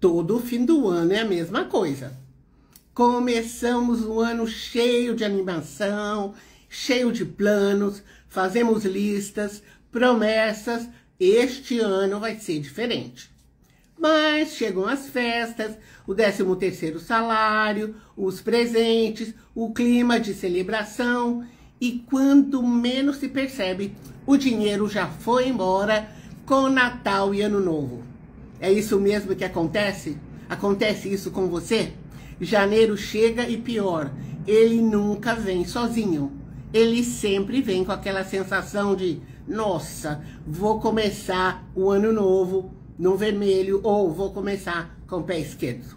todo fim do ano é a mesma coisa. Começamos o ano cheio de animação, cheio de planos, fazemos listas, promessas. Este ano vai ser diferente. Mas chegam as festas, o 13º salário, os presentes, o clima de celebração e quando menos se percebe, o dinheiro já foi embora com Natal e Ano Novo. É isso mesmo que acontece? Acontece isso com você? Janeiro chega e pior, ele nunca vem sozinho. Ele sempre vem com aquela sensação de, nossa, vou começar o ano novo no vermelho ou vou começar com o pé esquerdo.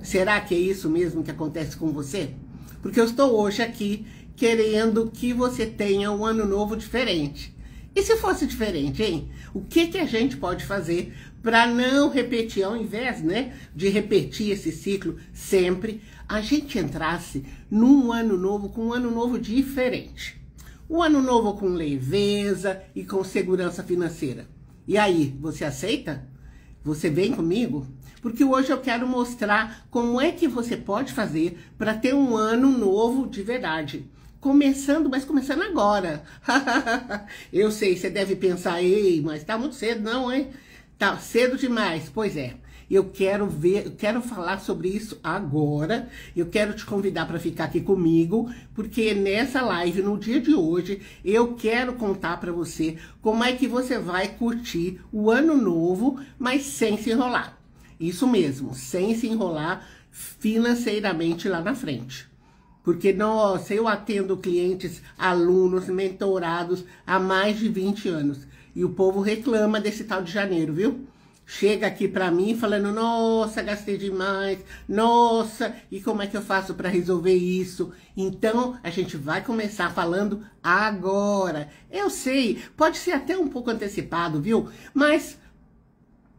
Será que é isso mesmo que acontece com você? Porque eu estou hoje aqui querendo que você tenha um ano novo diferente. E se fosse diferente, hein? O que a gente pode fazer para não repetir, ao invés, né, de repetir esse ciclo sempre, a gente entrasse num ano novo com um ano novo diferente. Um ano novo com leveza e com segurança financeira. E aí, você aceita? Você vem comigo? Porque hoje eu quero mostrar como é que você pode fazer para ter um ano novo de verdade. Começando, mas começando agora. Eu sei, você deve pensar, ei, mas tá muito cedo, não, hein? Tá cedo demais. Pois é, eu quero falar sobre isso agora. Eu quero te convidar para ficar aqui comigo, porque nessa live, no dia de hoje, eu quero contar para você como é que você vai curtir o ano novo, mas sem se enrolar. Isso mesmo, sem se enrolar financeiramente lá na frente. Porque, nossa, eu atendo clientes, alunos, mentorados há mais de 20 anos. E o povo reclama desse tal de janeiro, viu? Chega aqui pra mim falando, nossa, gastei demais, nossa, e como é que eu faço para resolver isso? Então, a gente vai começar falando agora. Eu sei, pode ser até um pouco antecipado, viu? Mas,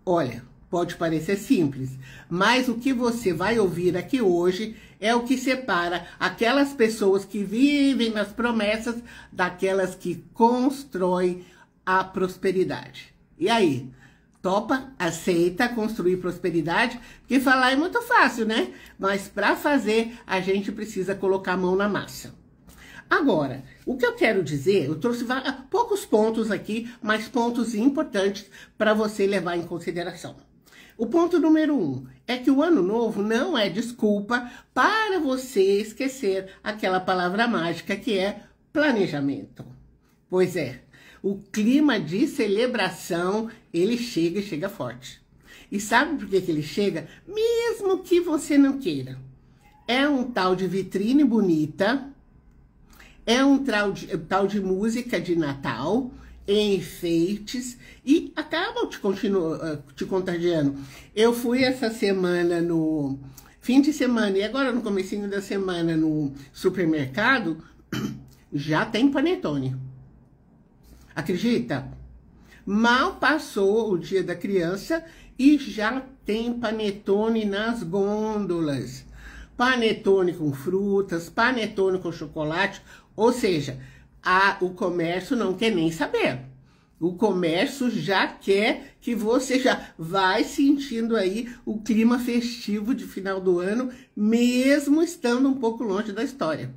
olha, pode parecer simples, mas o que você vai ouvir aqui hoje é o que separa aquelas pessoas que vivem nas promessas daquelas que constroem a prosperidade. E aí, topa, aceita construir prosperidade? Porque falar é muito fácil, né? Mas para fazer, a gente precisa colocar a mão na massa. Agora, o que eu quero dizer, eu trouxe poucos pontos aqui, mas pontos importantes para você levar em consideração. O ponto número 1 é que o ano novo não é desculpa para você esquecer aquela palavra mágica que é planejamento. Pois é, o clima de celebração, ele chega e chega forte. E sabe por que ele chega? Mesmo que você não queira. É um tal de vitrine bonita, é um tal de música de Natal, enfeites, e acabam te contagiando. Eu fui essa semana no fim de semana, e agora no comecinho da semana no supermercado, já tem panetone. Acredita? Mal passou o dia da criança e já tem panetone nas gôndolas. Panetone com frutas, panetone com chocolate, ou seja, o comércio não quer nem saber. O comércio já quer que você já vai sentindo aí o clima festivo de final do ano, mesmo estando um pouco longe da história.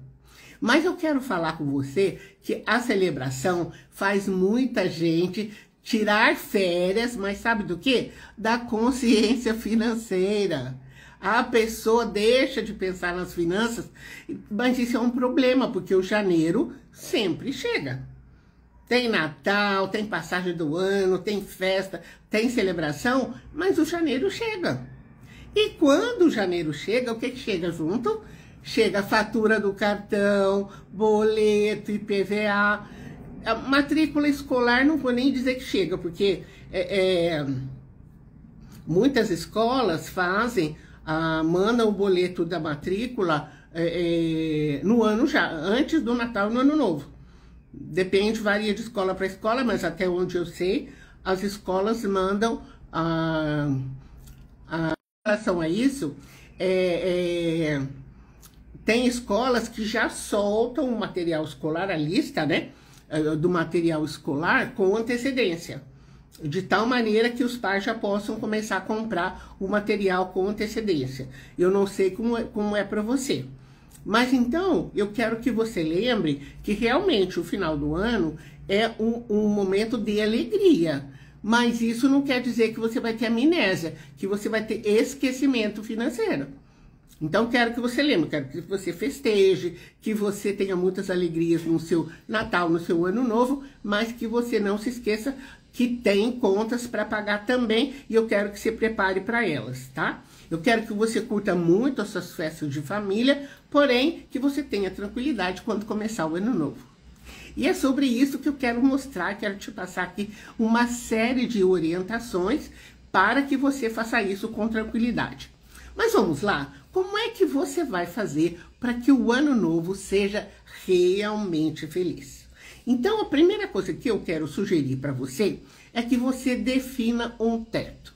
Mas eu quero falar com você que a celebração faz muita gente tirar férias, mas sabe do quê? Da consciência financeira. A pessoa deixa de pensar nas finanças, mas isso é um problema, porque o janeiro sempre chega. Tem Natal, tem passagem do ano, tem festa, tem celebração, mas o janeiro chega. E quando o janeiro chega, o que chega junto? Chega a fatura do cartão, boleto, IPVA, a matrícula escolar, não vou nem dizer que chega, porque muitas escolas fazem, mandam o boleto da matrícula no ano já, antes do Natal e no Ano Novo. Depende, varia de escola para escola, mas até onde eu sei, as escolas mandam em relação a isso, tem escolas que já soltam o material escolar, a lista, né, do material escolar com antecedência. de tal maneira que os pais já possam começar a comprar o material com antecedência. Eu não sei como é para você. Mas então, eu quero que você lembre que realmente o final do ano é um momento de alegria. Mas isso não quer dizer que você vai ter amnésia, que você vai ter esquecimento financeiro. Então, quero que você lembre, quero que você festeje, que você tenha muitas alegrias no seu Natal, no seu Ano Novo, mas que você não se esqueça que tem contas para pagar também, e eu quero que você prepare para elas, tá? Eu quero que você curta muito as suas festas de família, porém, que você tenha tranquilidade quando começar o Ano Novo. E é sobre isso que eu quero mostrar, quero te passar aqui uma série de orientações para que você faça isso com tranquilidade. Mas vamos lá, como é que você vai fazer para que o Ano Novo seja realmente feliz? Então, a primeira coisa que eu quero sugerir para você é que você defina um teto.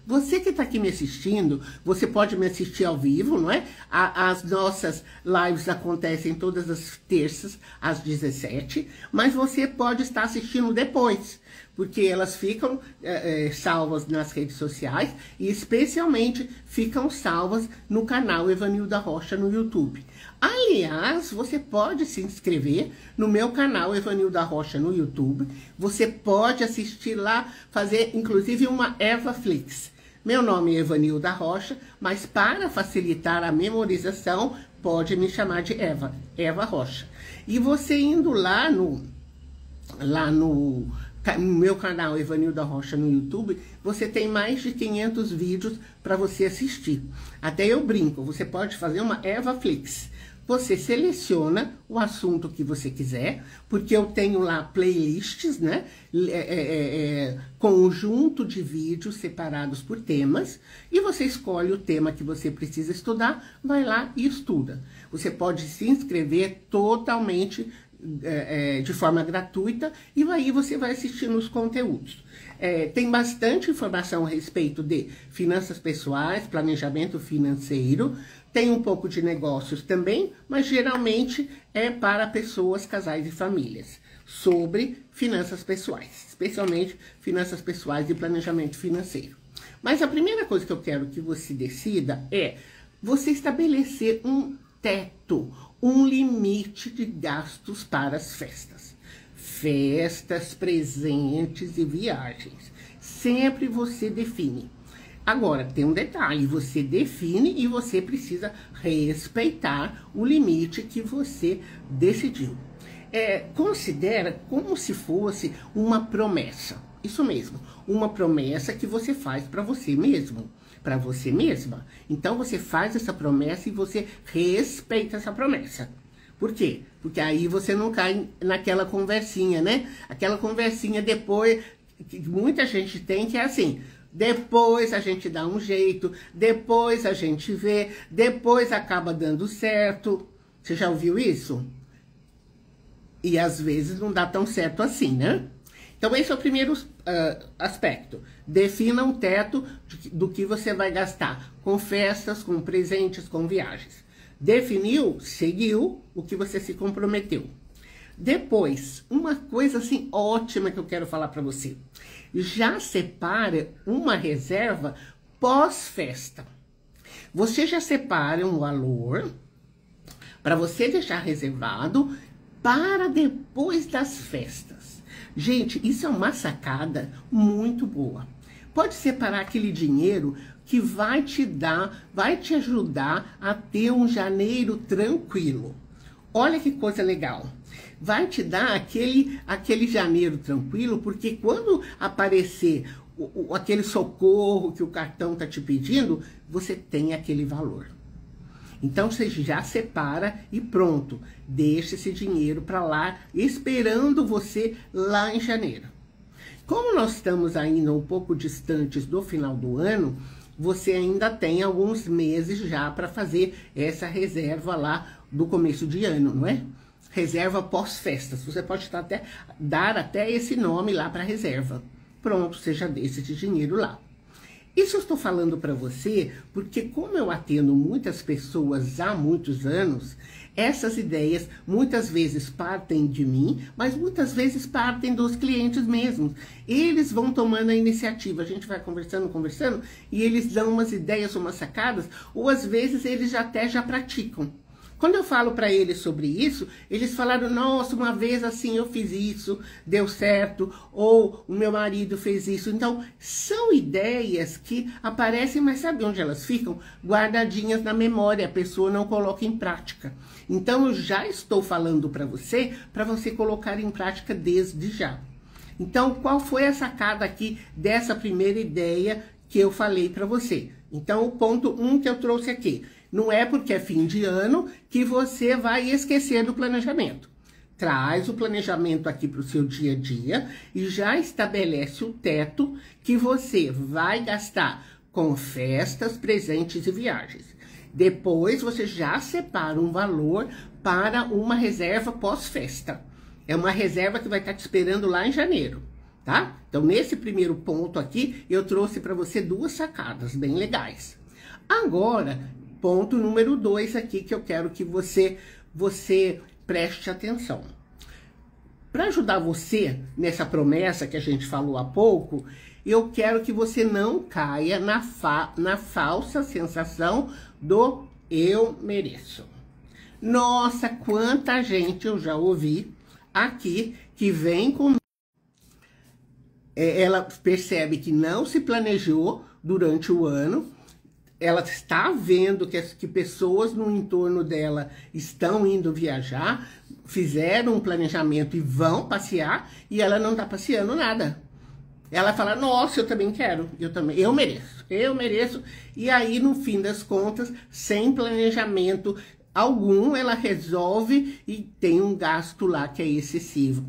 Você que está aqui me assistindo, você pode me assistir ao vivo, não é? As nossas lives acontecem todas as terças, às 17, mas você pode estar assistindo depois, porque elas ficam salvas nas redes sociais e especialmente ficam salvas no canal Evanilda Rocha no YouTube. Aliás, você pode se inscrever no meu canal Evanilda Rocha no YouTube. Você pode assistir lá, fazer inclusive uma EvaFlix. Meu nome é Evanilda Rocha, mas para facilitar a memorização, pode me chamar de Eva Rocha. E você indo lá no meu canal Evanilda Rocha no YouTube, você tem mais de 500 vídeos para você assistir. Até eu brinco, você pode fazer uma EvaFlix. Você seleciona o assunto que você quiser, porque eu tenho lá playlists, né? Conjunto de vídeos separados por temas, e você escolhe o tema que você precisa estudar, vai lá e estuda. Você pode se inscrever totalmente de forma gratuita, e aí você vai assistindo os conteúdos. Tem bastante informação a respeito de finanças pessoais, planejamento financeiro, tem um pouco de negócios também, mas geralmente é para pessoas, casais e famílias, sobre finanças pessoais, especialmente finanças pessoais e planejamento financeiro. Mas a primeira coisa que eu quero que você decida é você estabelecer um teto, um limite de gastos para as festas. Festas, presentes e viagens. Sempre você define. Agora, tem um detalhe, você define e você precisa respeitar o limite que você decidiu. Considera como se fosse uma promessa. Isso mesmo, uma promessa que você faz para você mesmo, para você mesma. Então, você faz essa promessa e você respeita essa promessa. Por quê? Porque aí você não cai naquela conversinha, né? Aquela conversinha depois que muita gente tem, que é assim: depois a gente dá um jeito, depois a gente vê, depois acaba dando certo. Você já ouviu isso? E às vezes não dá tão certo assim, né? Então esse é o primeiro aspecto. Defina um teto do que você vai gastar com festas, com presentes, com viagens. Definiu, seguiu o que você se comprometeu. Depois, uma coisa assim ótima que eu quero falar para você. Já separa uma reserva pós-festa. Você já separa um valor para você deixar reservado para depois das festas. Gente, isso é uma sacada muito boa. Pode separar aquele dinheiro que vai te ajudar a ter um janeiro tranquilo. Olha que coisa legal. Vai te dar aquele janeiro tranquilo, porque quando aparecer aquele socorro que o cartão está te pedindo, você tem aquele valor. Então, você já separa e pronto. Deixa esse dinheiro para lá, esperando você lá em janeiro. Como nós estamos ainda um pouco distantes do final do ano, você ainda tem alguns meses já para fazer essa reserva lá do começo de ano, não é? Reserva pós-festas. Você pode dar até esse nome lá para reserva. Pronto, você já deixa esse dinheiro lá. Isso eu estou falando para você porque, como eu atendo muitas pessoas há muitos anos, essas ideias muitas vezes partem de mim, mas muitas vezes partem dos clientes mesmos. Eles vão tomando a iniciativa, a gente vai conversando, e eles dão umas ideias, umas sacadas, ou às vezes eles até já praticam. Quando eu falo para eles sobre isso, eles falaram, nossa, uma vez assim eu fiz isso, deu certo, ou o meu marido fez isso. Então, são ideias que aparecem, mas sabe onde elas ficam? Guardadinhas na memória, a pessoa não coloca em prática. Então, eu já estou falando para você colocar em prática desde já. Então, qual foi a sacada aqui dessa primeira ideia que eu falei para você? Então, o ponto 1 que eu trouxe aqui. Não é porque é fim de ano que você vai esquecer do planejamento. Traz o planejamento aqui para o seu dia a dia e já estabelece o teto que você vai gastar com festas, presentes e viagens. Depois você já separa um valor para uma reserva pós-festa. É uma reserva que vai estar te esperando lá em janeiro, tá? Então, nesse primeiro ponto aqui, eu trouxe para você 2 sacadas bem legais. Agora, ponto número 2 aqui que eu quero que você preste atenção. Para ajudar você nessa promessa que a gente falou há pouco, eu quero que você não caia na falsa sensação do eu mereço. Nossa, quanta gente eu já ouvi aqui que vem com... Ela percebe que não se planejou durante o ano, ela está vendo que pessoas no entorno dela estão indo viajar, fizeram um planejamento e vão passear, e ela não está passeando nada. Ela fala, nossa, eu também quero, eu mereço. E aí, no fim das contas, sem planejamento algum, ela resolve e tem um gasto lá que é excessivo.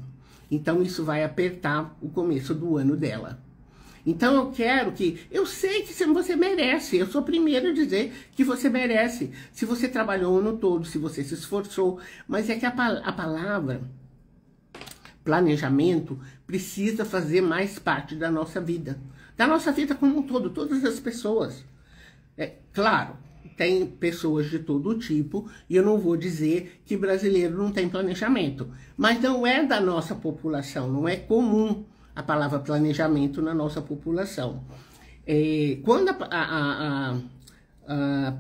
Então, isso vai apertar o começo do ano dela. Então, eu quero que... Eu sei que você merece. Eu sou a primeira a dizer que você merece. Se você trabalhou o ano todo, se você se esforçou. Mas é que a palavra planejamento precisa fazer mais parte da nossa vida. Da nossa vida como um todo, todas as pessoas. Claro, tem pessoas de todo tipo, e eu não vou dizer que brasileiro não tem planejamento. Mas não é da nossa população, não é comum a palavra planejamento na nossa população. Quando a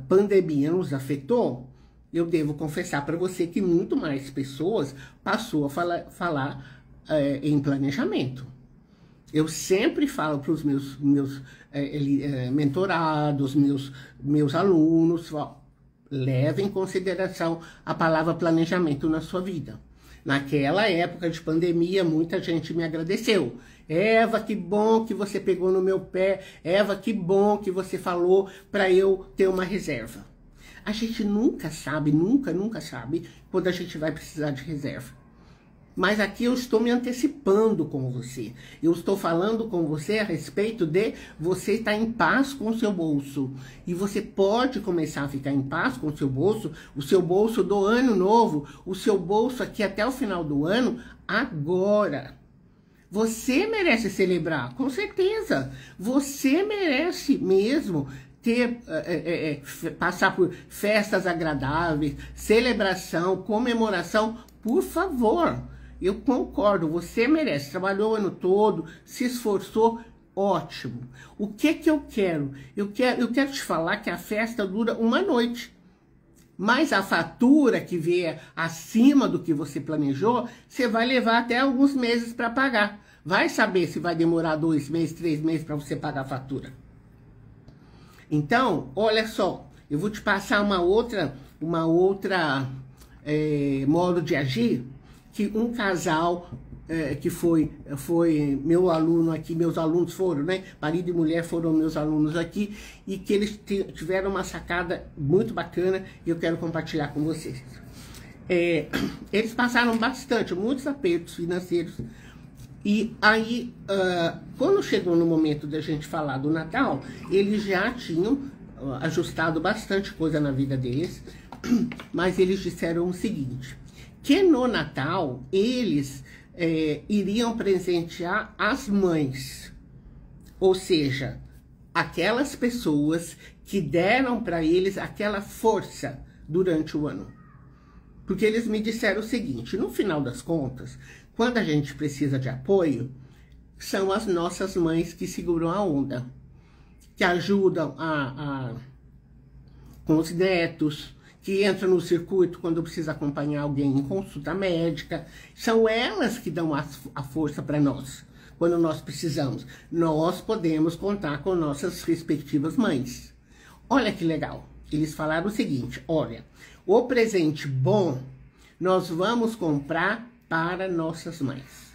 pandemia nos afetou, eu devo confessar para você que muito mais pessoas passou a falar em planejamento. Eu sempre falo para os meus mentorados, meus alunos, leve em consideração a palavra planejamento na sua vida. Naquela época de pandemia, muita gente me agradeceu. Eva, que bom que você pegou no meu pé. Eva, que bom que você falou para eu ter uma reserva. A gente nunca sabe, nunca sabe quando a gente vai precisar de reserva. Mas aqui eu estou me antecipando com você. Eu estou falando com você a respeito de você estar em paz com o seu bolso. E você pode começar a ficar em paz com o seu bolso do ano novo, o seu bolso aqui até o final do ano, agora. Você merece celebrar, com certeza. Você merece mesmo passar por festas agradáveis, celebração, comemoração, por favor. Eu concordo, você merece, trabalhou o ano todo, se esforçou, ótimo. O que eu quero? Eu quero te falar que a festa dura uma noite. Mas a fatura que vier acima do que você planejou, você vai levar até alguns meses para pagar. Vai saber se vai demorar 2 meses, 3 meses para você pagar a fatura. Então, olha só, eu vou te passar uma outra modo de agir, que um casal que foi meu aluno aqui, meus alunos foram, né? Marido e mulher foram meus alunos aqui, e que eles tiveram uma sacada muito bacana e eu quero compartilhar com vocês. Eles passaram muitos apertos financeiros, e aí, quando chegou no momento da gente falar do Natal, eles já tinham ajustado bastante coisa na vida deles, mas eles disseram o seguinte, que no Natal eles iriam presentear as mães. Ou seja, aquelas pessoas que deram para eles aquela força durante o ano. Porque eles me disseram o seguinte, no final das contas, quando a gente precisa de apoio, são as nossas mães que seguram a onda, que ajudam com os netos, que entram no circuito quando precisa acompanhar alguém em consulta médica. São elas que dão a força para nós, quando nós precisamos. Nós podemos contar com nossas respectivas mães. Olha que legal. Eles falaram o seguinte, olha, o presente bom nós vamos comprar para nossas mães.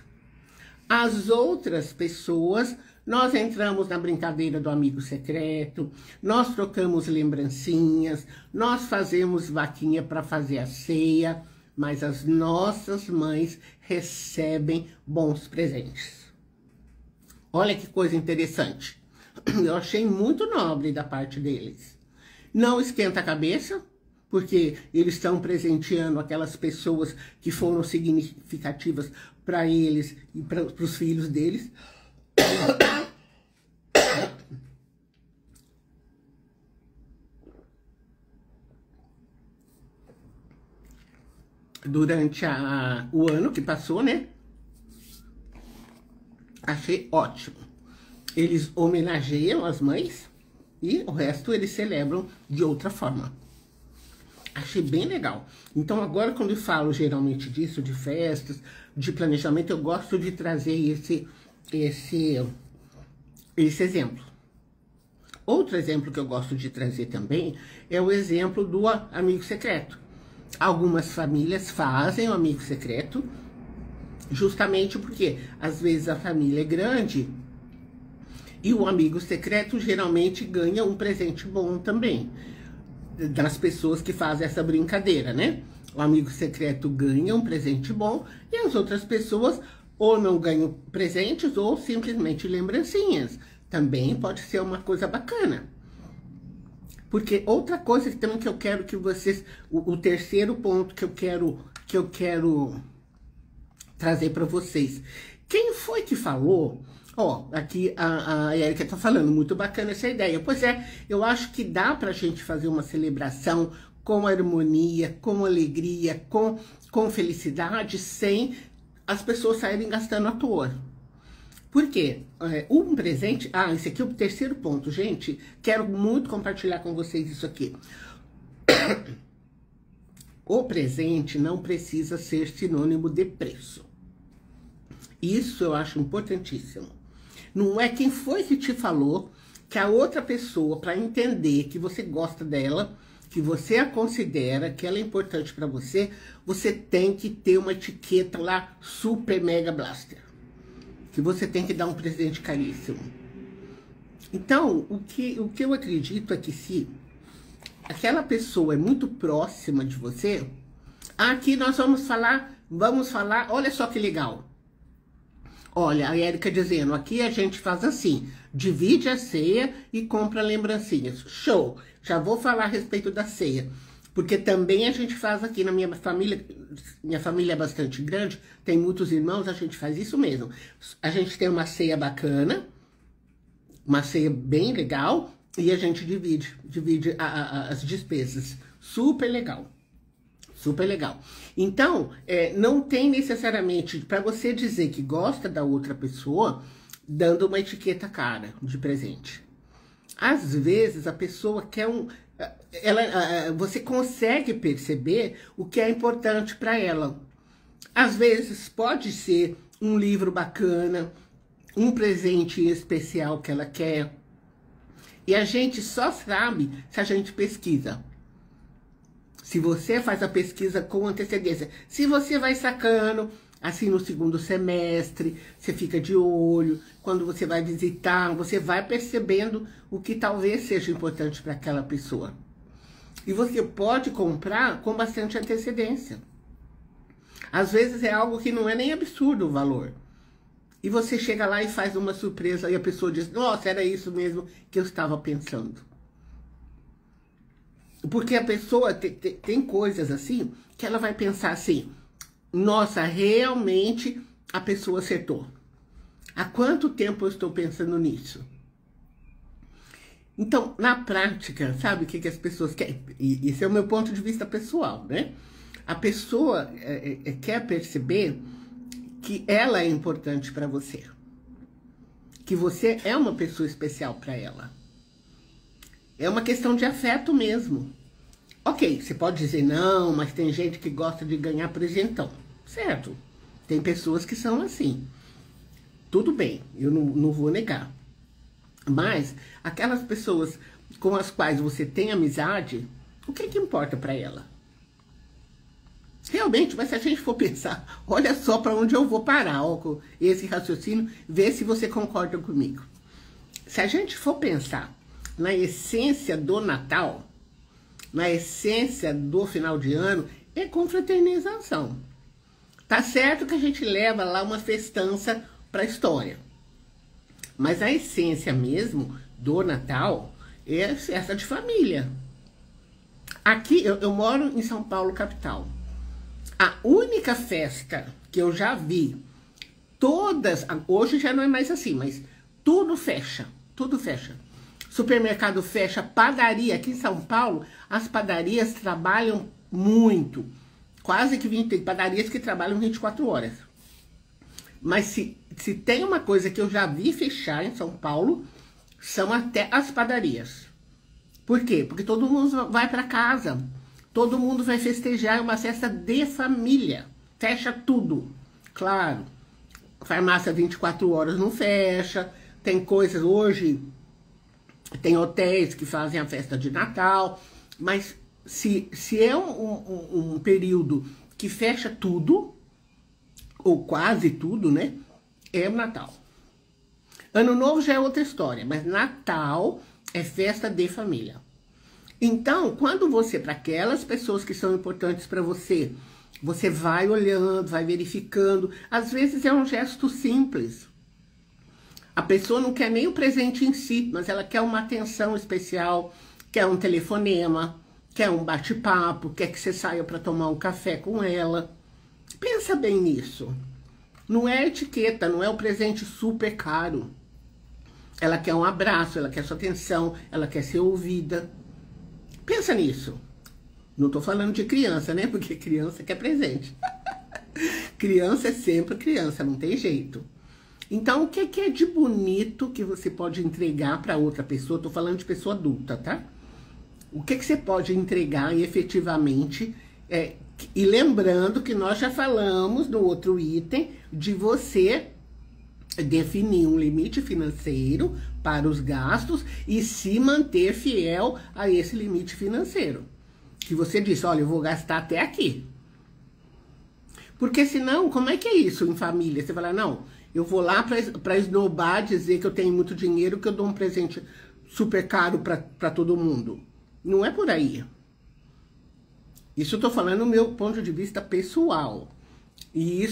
As outras pessoas, nós entramos na brincadeira do amigo secreto, nós trocamos lembrancinhas, nós fazemos vaquinha para fazer a ceia, mas as nossas mães recebem bons presentes. Olha que coisa interessante. Eu achei muito nobre da parte deles. Não esquenta a cabeça, porque eles estão presenteando aquelas pessoas que foram significativas para eles e para os filhos deles. Durante o ano que passou, né? Achei ótimo. Eles homenageiam as mães e o resto eles celebram de outra forma. Achei bem legal. Então agora quando eu falo geralmente disso, de festas, de planejamento, eu gosto de trazer esse exemplo. Outro exemplo que eu gosto de trazer também é o exemplo do amigo secreto. Algumas famílias fazem o amigo secreto justamente porque às vezes a família é grande e o amigo secreto geralmente ganha um presente bom também das pessoas que fazem essa brincadeira, né? O amigo secreto ganha um presente bom e as outras pessoas ou não ganham presentes ou simplesmente lembrancinhas. Também pode ser uma coisa bacana. Porque outra coisa também que eu quero que vocês... O terceiro ponto que eu quero trazer para vocês. Quem foi que falou... Ó, aqui a Érica tá falando, muito bacana essa ideia. Pois é, eu acho que dá pra gente fazer uma celebração com harmonia, com alegria, com felicidade, sem as pessoas saírem gastando à toa. Por quê? Um presente... esse aqui é o terceiro ponto, gente. Quero muito compartilhar com vocês isso aqui. O presente não precisa ser sinônimo de preço. Isso eu acho importantíssimo. Não é quem foi que te falou que a outra pessoa, para entender que você gosta dela, que você a considera, que ela é importante para você, você tem que ter uma etiqueta lá, super mega blaster. Que você tem que dar um presente caríssimo. Então, o que eu acredito é que se aquela pessoa é muito próxima de você, aqui nós vamos falar, olha só que legal. Olha, a Érica dizendo, aqui a gente faz assim, divide a ceia e compra lembrancinhas. Show! Já vou falar a respeito da ceia. Porque também a gente faz aqui na minha família é bastante grande, tem muitos irmãos, a gente faz isso mesmo. A gente tem uma ceia bacana, uma ceia bem legal, e a gente divide as despesas. Super legal. Super legal. Então, não tem necessariamente, para você dizer que gosta da outra pessoa, dando uma etiqueta cara de presente. Às vezes, a pessoa quer você consegue perceber o que é importante para ela. Às vezes, pode ser um livro bacana, um presente especial que ela quer. E a gente só sabe se a gente pesquisa. Se você faz a pesquisa com antecedência, se você vai sacando, assim no segundo semestre, você fica de olho, quando você vai visitar, você vai percebendo o que talvez seja importante para aquela pessoa. E você pode comprar com bastante antecedência. Às vezes é algo que não é nem absurdo o valor. E você chega lá e faz uma surpresa e a pessoa diz, nossa, era isso mesmo que eu estava pensando. Porque a pessoa tem coisas assim, que ela vai pensar assim, nossa, realmente a pessoa acertou. Há quanto tempo eu estou pensando nisso? Então, na prática, sabe o que as pessoas querem? E esse é o meu ponto de vista pessoal, né? A pessoa quer perceber que ela é importante para você. Que você é uma pessoa especial para ela. É uma questão de afeto mesmo. Ok, você pode dizer não, mas tem gente que gosta de ganhar presentão. Certo, tem pessoas que são assim. Tudo bem, eu não vou negar. Mas aquelas pessoas com as quais você tem amizade, o que importa para ela? Realmente, mas se a gente for pensar, olha só para onde eu vou parar, ó, com esse raciocínio, vê se você concorda comigo. Se a gente for pensar na essência do Natal, na essência do final de ano, é confraternização. Tá certo que a gente leva lá uma festança para a história. Mas a essência mesmo do Natal é festa de família. Aqui, eu moro em São Paulo, capital. A única festa que eu já vi, todas, hoje já não é mais assim, mas tudo fecha, tudo fecha. Supermercado fecha, padaria, aqui em São Paulo, as padarias trabalham muito. Quase que 20, tem padarias que trabalham 24 horas. Mas se tem uma coisa que eu já vi fechar em São Paulo, são até as padarias. Por quê? Porque todo mundo vai para casa. Todo mundo vai festejar, é uma festa de família. Fecha tudo. Claro, farmácia 24 horas não fecha. Tem coisas hoje, tem hotéis que fazem a festa de Natal. Mas se é um período que fecha tudo, ou quase tudo, né? É o Natal. Ano Novo já é outra história, mas Natal é festa de família. Então, quando você, para aquelas pessoas que são importantes para você, você vai olhando, vai verificando. Às vezes é um gesto simples. A pessoa não quer nem o presente em si, mas ela quer uma atenção especial, quer um telefonema, quer um bate-papo, quer que você saia para tomar um café com ela. Pensa bem nisso. Não é etiqueta, não é o presente super caro. Ela quer um abraço, ela quer sua atenção, ela quer ser ouvida. Pensa nisso. Não tô falando de criança, né? Porque criança quer presente. Criança é sempre criança, não tem jeito. Então, o que é de bonito que você pode entregar para outra pessoa? Tô falando de pessoa adulta, tá? O que você pode entregar e efetivamente... E lembrando que nós já falamos no outro item de você definir um limite financeiro para os gastos e se manter fiel a esse limite financeiro. Que você disse, olha, eu vou gastar até aqui. Porque senão, como é que é isso em família? Você fala, não, eu vou lá para esnobar, dizer que eu tenho muito dinheiro, que eu dou um presente super caro para todo mundo. Não é por aí. Isso eu tô falando do meu ponto de vista pessoal. E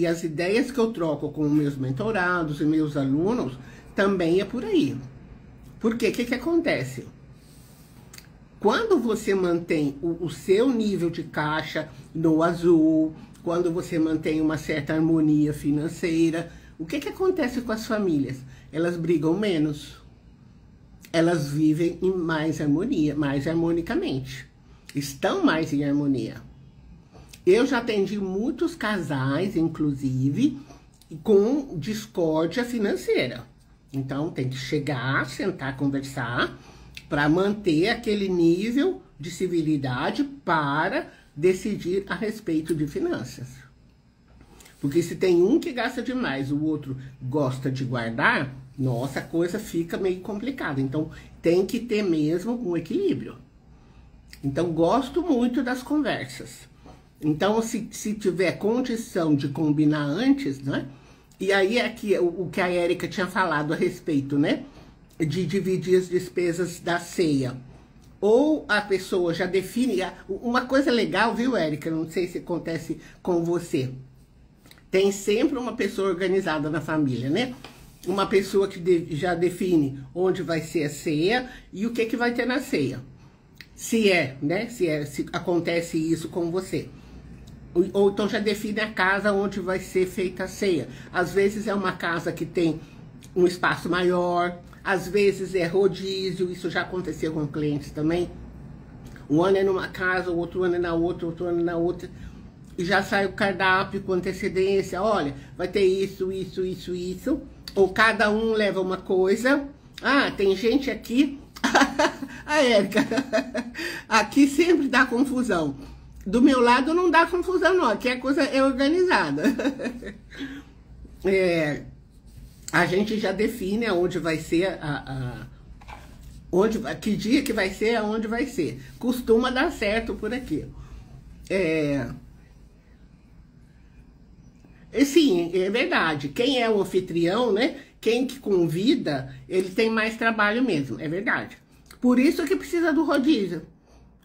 as ideias que eu troco com meus mentorados e meus alunos também é por aí. Por quê? O que acontece? Quando você mantém o seu nível de caixa no azul, quando você mantém uma certa harmonia financeira, o que acontece com as famílias? Elas brigam menos. Elas vivem em mais harmonia, mais harmonicamente. Estão mais em harmonia. Eu já atendi muitos casais, inclusive, com discórdia financeira. Então, tem que chegar, sentar, conversar, para manter aquele nível de civilidade para decidir a respeito de finanças. Porque se tem um que gasta demais, o outro gosta de guardar, nossa, a coisa fica meio complicada. Então, tem que ter mesmo um equilíbrio. Então, gosto muito das conversas. Então, se tiver condição de combinar antes, né? E aí é que, o que a Érica tinha falado a respeito, né? De dividir as despesas da ceia. Ou a pessoa já define... Uma coisa legal, viu, Érica? Não sei se acontece com você. Tem sempre uma pessoa organizada na família, né? Uma pessoa que já define onde vai ser a ceia e o que vai ter na ceia. Se acontece isso com você. Ou então já define a casa onde vai ser feita a ceia. Às vezes é uma casa que tem um espaço maior, às vezes é rodízio, isso já aconteceu com clientes também. Um ano é numa casa, o outro ano é na outra, outro ano é na outra. E já sai o cardápio com antecedência, olha, vai ter isso, isso, isso, isso. Ou cada um leva uma coisa. Ah, tem gente aqui... A Érica, aqui sempre dá confusão. Do meu lado não dá confusão não, aqui a coisa é organizada. A gente já define aonde vai ser, que dia que vai ser, aonde vai ser. Costuma dar certo por aqui. Sim, é verdade. Quem é o anfitrião, né? Quem que convida, ele tem mais trabalho mesmo, é verdade. Por isso que precisa do rodízio.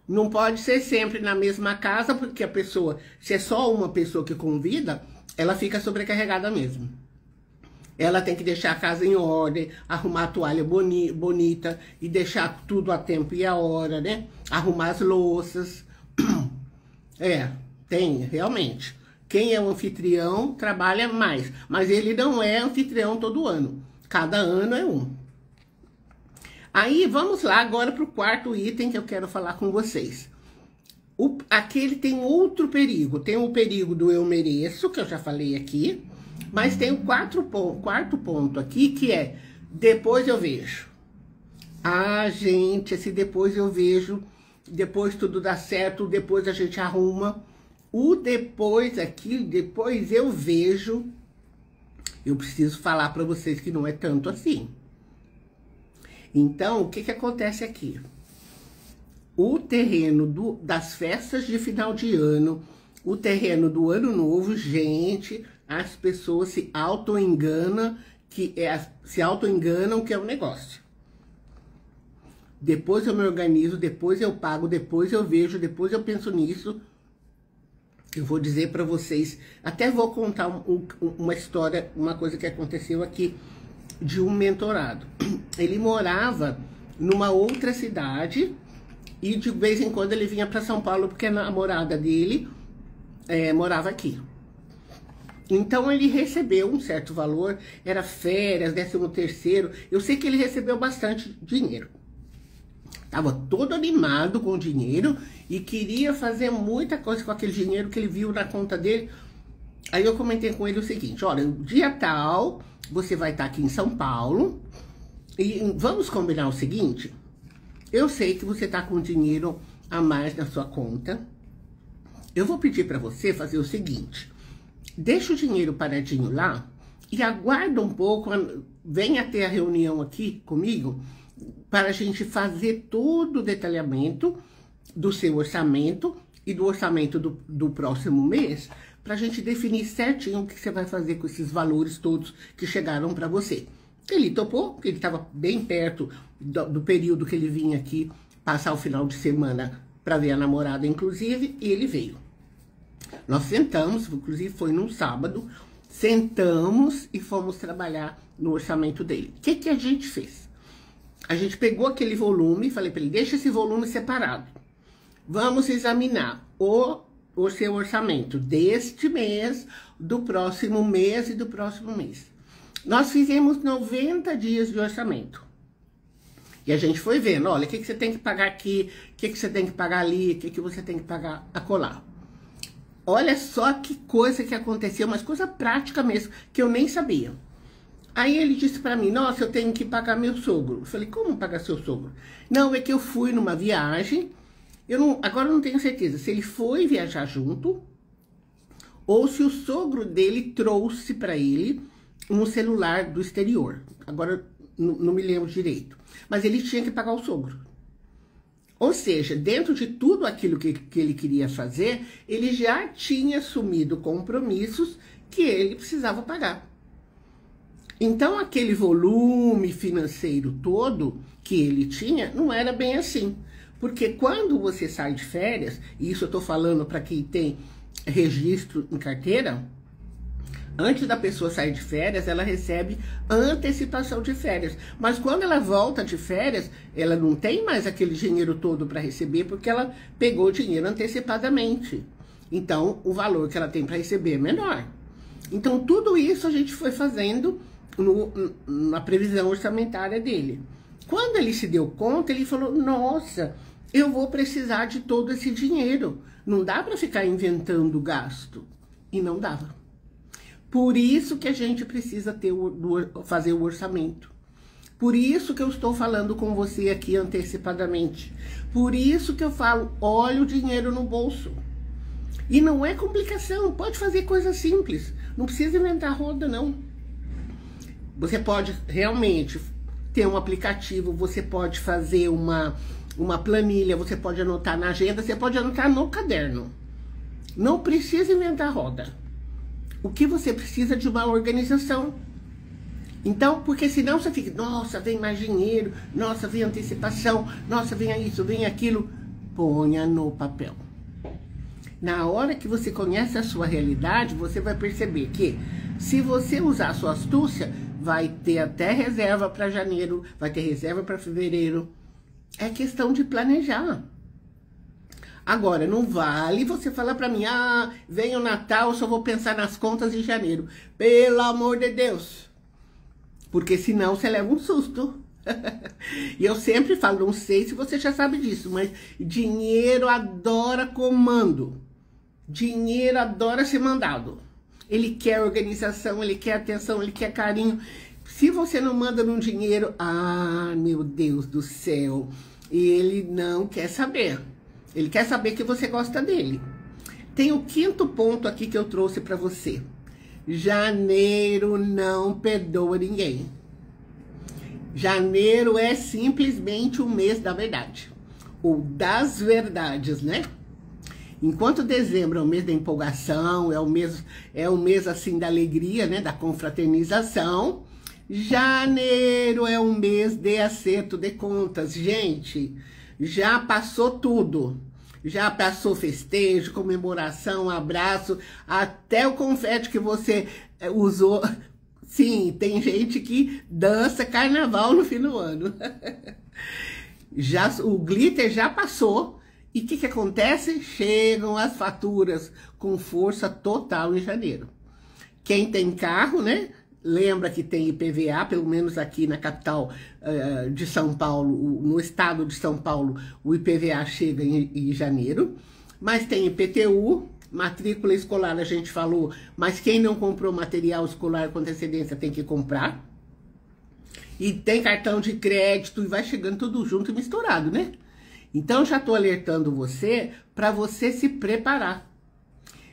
Não pode ser sempre na mesma casa, porque a pessoa, se é só uma pessoa que convida, ela fica sobrecarregada mesmo. Ela tem que deixar a casa em ordem, arrumar a toalha bonita e deixar tudo a tempo e a hora, né? Arrumar as louças. Tem, realmente. Quem é o anfitrião trabalha mais, mas ele não é anfitrião todo ano. Cada ano é um. Aí, vamos lá agora para o quarto item que eu quero falar com vocês. Aqui ele tem outro perigo. Tem o perigo do eu mereço, que eu já falei aqui. Mas tem o quarto ponto aqui, que é depois eu vejo. Ah, gente, esse depois eu vejo, depois tudo dá certo, depois a gente arruma. O depois aqui, depois eu vejo, eu preciso falar para vocês que não é tanto assim. Então, o que acontece aqui? O terreno das festas de final de ano, o terreno do ano novo, gente, as pessoas se auto-enganam que é o negócio. Depois eu me organizo, depois eu pago, depois eu vejo, depois eu penso nisso. Eu vou dizer para vocês, até vou contar uma história, uma coisa que aconteceu aqui de um mentorado. Ele morava numa outra cidade e de vez em quando ele vinha para São Paulo porque a namorada dele morava aqui. Então ele recebeu um certo valor, era férias, 13º, eu sei que ele recebeu bastante dinheiro. Tava todo animado com o dinheiro e queria fazer muita coisa com aquele dinheiro que ele viu na conta dele. Aí eu comentei com ele o seguinte, olha, dia tal, você vai estar aqui em São Paulo e vamos combinar o seguinte, eu sei que você tá com dinheiro a mais na sua conta, eu vou pedir para você fazer o seguinte, deixa o dinheiro paradinho lá e aguarda um pouco, venha ter a reunião aqui comigo para a gente fazer todo o detalhamento do seu orçamento e do orçamento do próximo mês, para a gente definir certinho o que você vai fazer com esses valores todos que chegaram para você. Ele topou, porque ele estava bem perto do período que ele vinha aqui passar o final de semana para ver a namorada, inclusive, e ele veio. Nós sentamos, inclusive foi num sábado, sentamos e fomos trabalhar no orçamento dele. O que a gente fez? A gente pegou aquele volume, falei para ele, deixa esse volume separado. Vamos examinar o seu orçamento deste mês, do próximo mês e do próximo mês. Nós fizemos 90 dias de orçamento. E a gente foi vendo, olha, o que você tem que pagar aqui, o que você tem que pagar ali, o que você tem que pagar acolá. Olha só que coisa que aconteceu, mas coisa prática mesmo, que eu nem sabia. Aí ele disse para mim, nossa, eu tenho que pagar meu sogro. Eu falei, como pagar seu sogro? Não, é que eu fui numa viagem, agora eu não tenho certeza se ele foi viajar junto ou se o sogro dele trouxe para ele um celular do exterior. Agora não me lembro direito. Mas ele tinha que pagar o sogro. Ou seja, dentro de tudo aquilo que ele queria fazer, ele já tinha assumido compromissos que ele precisava pagar. Então, aquele volume financeiro todo que ele tinha, não era bem assim. Porque quando você sai de férias, e isso eu estou falando para quem tem registro em carteira, antes da pessoa sair de férias, ela recebe antecipação de férias. Mas quando ela volta de férias, ela não tem mais aquele dinheiro todo para receber, porque ela pegou o dinheiro antecipadamente. Então, o valor que ela tem para receber é menor. Então, tudo isso a gente foi fazendo na previsão orçamentária dele. Quando ele se deu conta, ele falou, nossa, eu vou precisar de todo esse dinheiro. Não dá para ficar inventando gasto. E não dava. Por isso que a gente precisa fazer o orçamento. Por isso que eu estou falando com você aqui antecipadamente. Por isso que eu falo, olha o dinheiro no bolso. E não é complicação, pode fazer coisa simples. Não precisa inventar roda, não. Você pode realmente ter um aplicativo, você pode fazer uma planilha, você pode anotar na agenda, você pode anotar no caderno. Não precisa inventar roda. O que você precisa é de uma organização. Então, porque senão você fica, nossa, vem mais dinheiro, nossa, vem antecipação, nossa, vem isso, vem aquilo. Ponha no papel. Na hora que você conhece a sua realidade, você vai perceber que se você usar a sua astúcia, vai ter até reserva para janeiro, vai ter reserva para fevereiro. É questão de planejar. Agora, não vale você falar para mim, ah, vem o Natal, eu só vou pensar nas contas em janeiro. Pelo amor de Deus. Porque senão você leva um susto. E eu sempre falo, não sei se você já sabe disso, mas dinheiro adora comando. Dinheiro adora ser mandado. Ele quer organização, ele quer atenção, ele quer carinho. Se você não manda no dinheiro, ah, meu Deus do céu, ele não quer saber. Ele quer saber que você gosta dele. Tem o quinto ponto aqui que eu trouxe para você. Janeiro não perdoa ninguém. Janeiro é simplesmente o mês da verdade. Ou das verdades, né? Enquanto dezembro é o mês da empolgação, é o mês assim da alegria, né? Da confraternização. Janeiro é um mês de acerto de contas. Gente, já passou tudo. Já passou festejo, comemoração, abraço, até o confete que você usou. Sim, tem gente que dança carnaval no fim do ano. O glitter já passou. E o que acontece? Chegam as faturas com força total em janeiro. Quem tem carro, né? Lembra que tem IPVA, pelo menos aqui na capital de São Paulo, no estado de São Paulo, o IPVA chega em janeiro. Mas tem IPTU, matrícula escolar a gente falou, mas quem não comprou material escolar com antecedência tem que comprar. E tem cartão de crédito e vai chegando tudo junto e misturado, né? Então, já estou alertando você para você se preparar.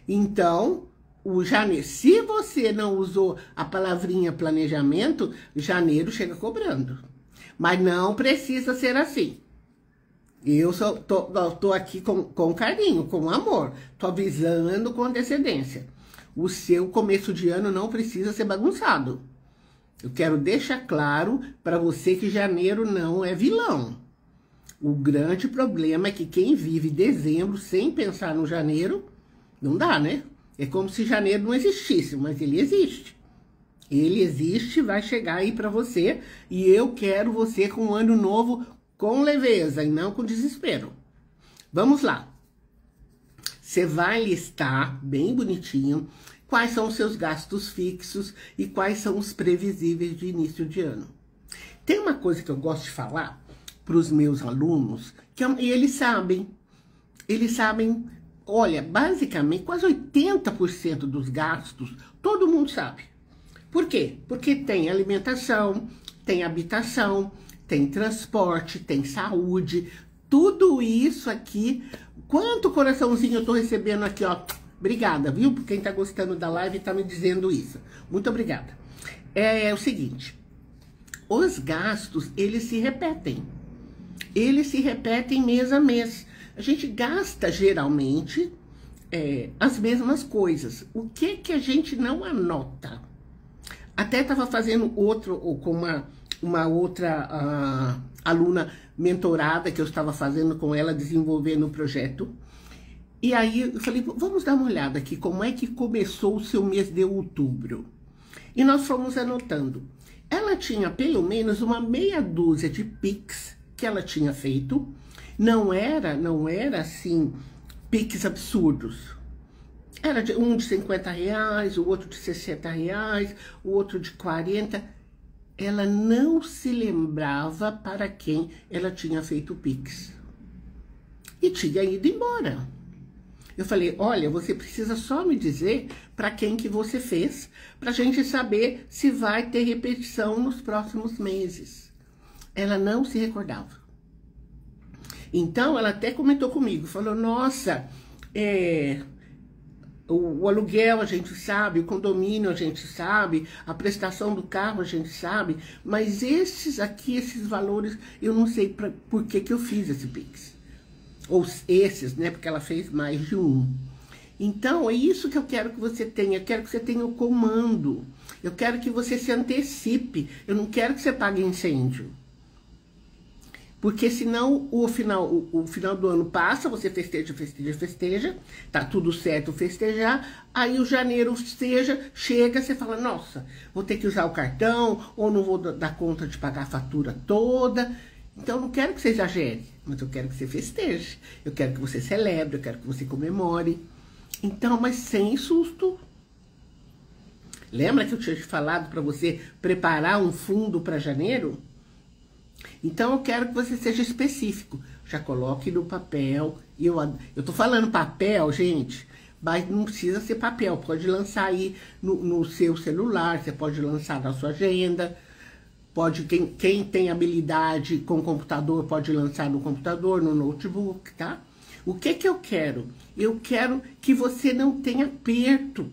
Então, o janeiro, se você não usou a palavrinha planejamento, janeiro chega cobrando. Mas não precisa ser assim. Eu tô aqui com carinho, com amor. Tô avisando com antecedência. O seu começo de ano não precisa ser bagunçado. Eu quero deixar claro para você que janeiro não é vilão. O grande problema é que quem vive dezembro sem pensar no janeiro, não dá, né? É como se janeiro não existisse, mas ele existe. Ele existe, vai chegar aí para você. E eu quero você com um ano novo com leveza e não com desespero. Vamos lá. Você vai listar bem bonitinho quais são os seus gastos fixos e quais são os previsíveis de início de ano. Tem uma coisa que eu gosto de falar para os meus alunos, e eles sabem, olha, basicamente, quase 80% dos gastos, todo mundo sabe. Por quê? Porque tem alimentação, tem habitação, tem transporte, tem saúde, tudo isso aqui. Quanto coraçãozinho eu tô recebendo aqui, ó. Obrigada, viu? Por quem tá gostando da live e tá me dizendo isso. Muito obrigada. É o seguinte, os gastos, eles se repetem. Eles se repetem mês a mês. A gente gasta, geralmente, as mesmas coisas. O que a gente não anota? Até estava fazendo com uma outra aluna mentorada que eu estava fazendo com ela, desenvolvendo o projeto. E aí eu falei, vamos dar uma olhada aqui, como é que começou o seu mês de outubro. E nós fomos anotando. Ela tinha pelo menos uma meia dúzia de Pix que ela tinha feito. Não era assim, Pix absurdos. Era um de 50 reais, o outro de 60 reais, o outro de 40. Ela não se lembrava para quem ela tinha feito o Pix. E tinha ido embora. Eu falei, olha, você precisa só me dizer para quem que você fez, para a gente saber se vai ter repetição nos próximos meses. Ela não se recordava. Então, ela até comentou comigo, falou, nossa, o aluguel a gente sabe, o condomínio a gente sabe, a prestação do carro a gente sabe, mas esses aqui, esses valores, eu não sei por que eu fiz esse Pix. Ou esses, né? Porque ela fez mais de um. Então, é isso que eu quero que você tenha. Eu quero que você tenha o comando. Eu quero que você se antecipe. Eu não quero que você pague incêndio. Porque senão o final do ano passa, você festeja. Tá tudo certo festejar. Aí o janeiro chega, você fala, nossa, vou ter que usar o cartão, ou não vou dar conta de pagar a fatura toda. Então, eu não quero que você exagere, mas eu quero que você festeje. Eu quero que você celebre, eu quero que você comemore. Então, mas sem susto. Lembra que eu tinha te falado para você preparar um fundo para janeiro? Então, eu quero que você seja específico. Já coloque no papel. Eu tô falando papel, gente, mas não precisa ser papel. Pode lançar aí no seu celular, você pode lançar na sua agenda. Pode, quem tem habilidade com computador, pode lançar no computador, no notebook, tá? O que eu quero? Eu quero que você não tenha aperto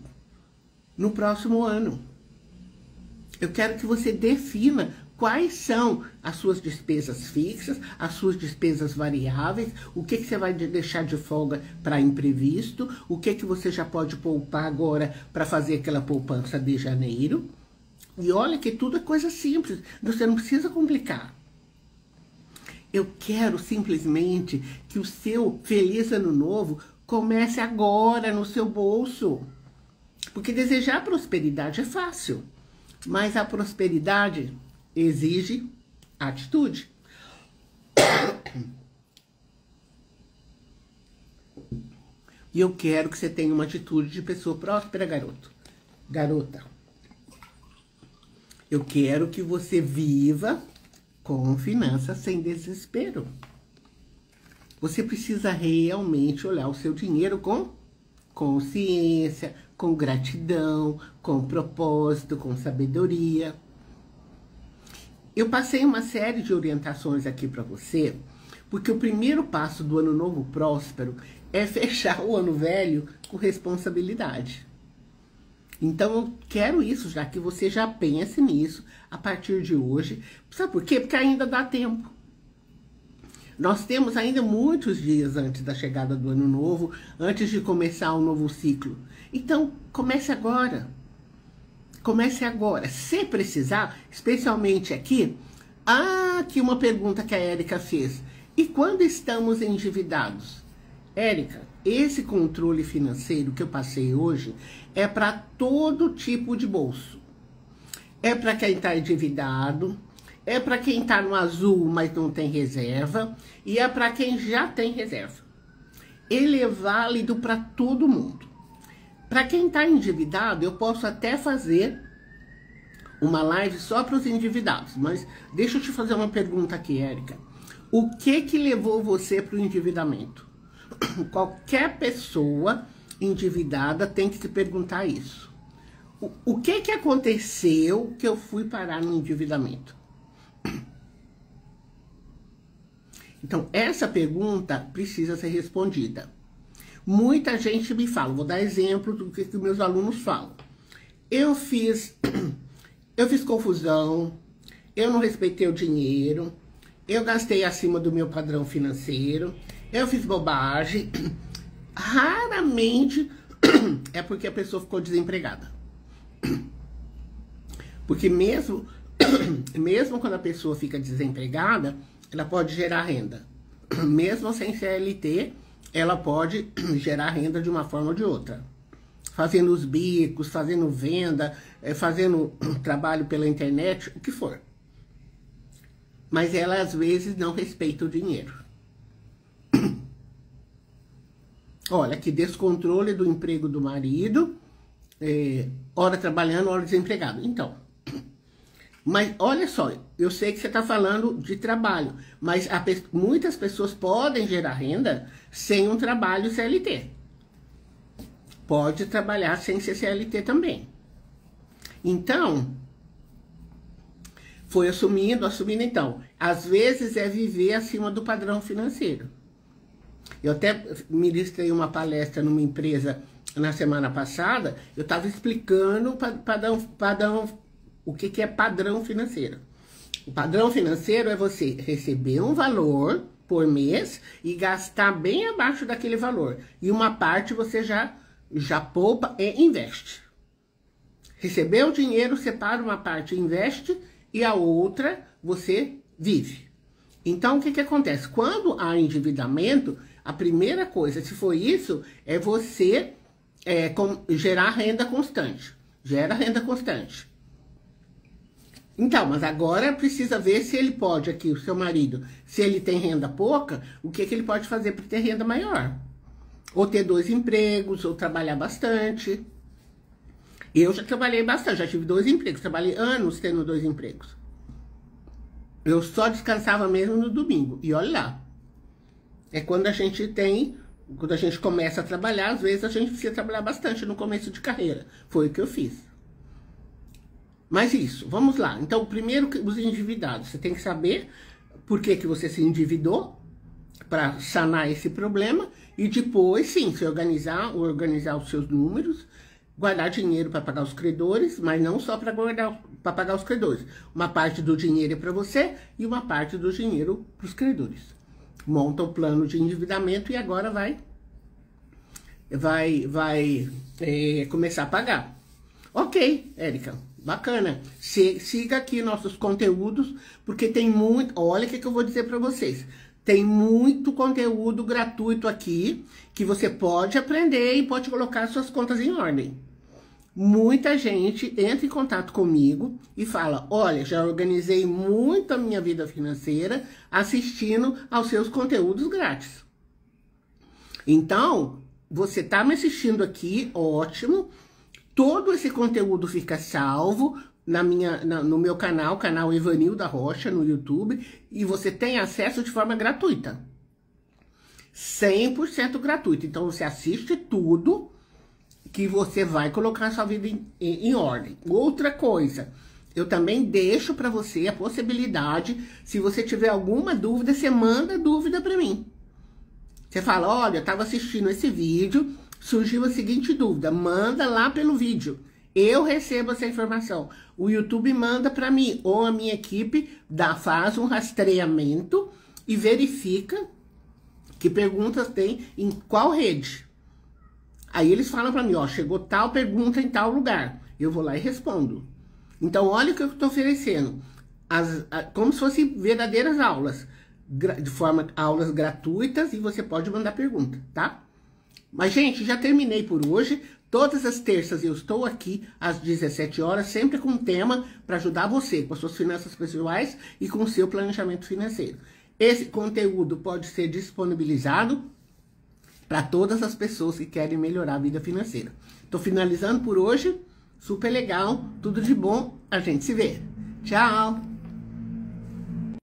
no próximo ano. Eu quero que você defina quais são as suas despesas fixas, as suas despesas variáveis, o que você vai deixar de folga para imprevisto, o que você já pode poupar agora para fazer aquela poupança de janeiro. E olha que tudo é coisa simples, você não precisa complicar. Eu quero simplesmente que o seu feliz ano novo comece agora no seu bolso. Porque desejar prosperidade é fácil, mas a prosperidade exige atitude. E eu quero que você tenha uma atitude de pessoa próspera, garota. Eu quero que você viva com finanças sem desespero. Você precisa realmente olhar o seu dinheiro com consciência, com gratidão, com propósito, com sabedoria. Eu passei uma série de orientações aqui para você, porque o primeiro passo do ano novo próspero é fechar o ano velho com responsabilidade. Então, eu quero isso, já que você já pense nisso a partir de hoje. Sabe por quê? Porque ainda dá tempo. Nós temos ainda muitos dias antes da chegada do ano novo, antes de começar um novo ciclo. Então, comece agora. Comece agora. Se precisar, especialmente aqui, aqui uma pergunta que a Érica fez. E quando estamos endividados? Érica, esse controle financeiro que eu passei hoje é para todo tipo de bolso. É para quem está endividado, é para quem está no azul, mas não tem reserva, e é para quem já tem reserva. Ele é válido para todo mundo. Para quem está endividado, eu posso até fazer uma live só para os endividados, mas deixa eu te fazer uma pergunta aqui, Érica. O que levou você para o endividamento? Qualquer pessoa endividada tem que se perguntar isso. O que aconteceu que eu fui parar no endividamento? Então, essa pergunta precisa ser respondida. Muita gente me fala, vou dar exemplo do que meus alunos falam. Eu fiz confusão, eu não respeitei o dinheiro, eu gastei acima do meu padrão financeiro, eu fiz bobagem. Raramente é porque a pessoa ficou desempregada. Porque mesmo quando a pessoa fica desempregada, ela pode gerar renda. Mesmo sem CLT, ela pode gerar renda de uma forma ou de outra. Fazendo os bicos, fazendo venda, fazendo trabalho pela internet, o que for. Mas ela, às vezes, não respeita o dinheiro. Olha, que descontrole do emprego do marido, hora trabalhando, hora desempregado. Então, mas olha só, eu sei que você está falando de trabalho, mas muitas pessoas podem gerar renda sem um trabalho CLT. Pode trabalhar sem ser CLT também. Então, foi assumindo. Então, às vezes é viver acima do padrão financeiro. Eu até ministrei uma palestra numa empresa na semana passada, eu estava explicando o que é padrão financeiro. O padrão financeiro é você receber um valor por mês e gastar bem abaixo daquele valor. E uma parte você já poupa e investe. Recebeu o dinheiro, separa uma parte e investe, e a outra você vive. Então, o que acontece? Quando há endividamento, a primeira coisa, se for isso, é você gerar renda constante. Gera renda constante. Então, mas agora precisa ver se ele pode aqui, o seu marido, se ele tem renda pouca, o que ele pode fazer para ter renda maior? Ou ter 2 empregos, ou trabalhar bastante. Eu já trabalhei bastante, já tive 2 empregos, trabalhei anos tendo 2 empregos. Eu só descansava mesmo no domingo, e olha lá. É quando a gente começa a trabalhar, às vezes a gente precisa trabalhar bastante no começo de carreira. Foi o que eu fiz. Mas isso, vamos lá. Então, primeiro, os endividados. Você tem que saber por que você se endividou para sanar esse problema. E depois, sim, se organizar os seus números, guardar dinheiro para pagar os credores, mas não só para pagar os credores. Uma parte do dinheiro é para você e uma parte do dinheiro para os credores. Monta o plano de endividamento e agora vai começar a pagar. Ok, Érica, bacana. Siga aqui nossos conteúdos, porque tem muito... Olha o que eu vou dizer para vocês. Tem muito conteúdo gratuito aqui, que você pode aprender e pode colocar suas contas em ordem. Muita gente entra em contato comigo e fala, olha, já organizei muito a minha vida financeira assistindo aos seus conteúdos grátis. Então, você está me assistindo aqui, ótimo. Todo esse conteúdo fica salvo no meu canal Evanilda Rocha, no YouTube, e você tem acesso de forma gratuita. 100% gratuito. Então, você assiste tudo que você vai colocar a sua vida em ordem. Outra coisa, eu também deixo para você a possibilidade, se você tiver alguma dúvida, você manda dúvida para mim. Você fala, olha, eu estava assistindo esse vídeo, surgiu a seguinte dúvida, manda lá pelo vídeo. Eu recebo essa informação. O YouTube manda para mim, ou a minha equipe faz um rastreamento e verifica que perguntas tem em qual rede. Aí eles falam para mim, ó, chegou tal pergunta em tal lugar. Eu vou lá e respondo. Então, olha o que eu estou oferecendo. Como se fossem verdadeiras aulas. Aulas gratuitas, e você pode mandar pergunta, tá? Mas, gente, já terminei por hoje. Todas as terças eu estou aqui às 17 horas, sempre com um tema para ajudar você com as suas finanças pessoais e com o seu planejamento financeiro. Esse conteúdo pode ser disponibilizado para todas as pessoas que querem melhorar a vida financeira. Estou finalizando por hoje. Super legal, tudo de bom. A gente se vê. Tchau!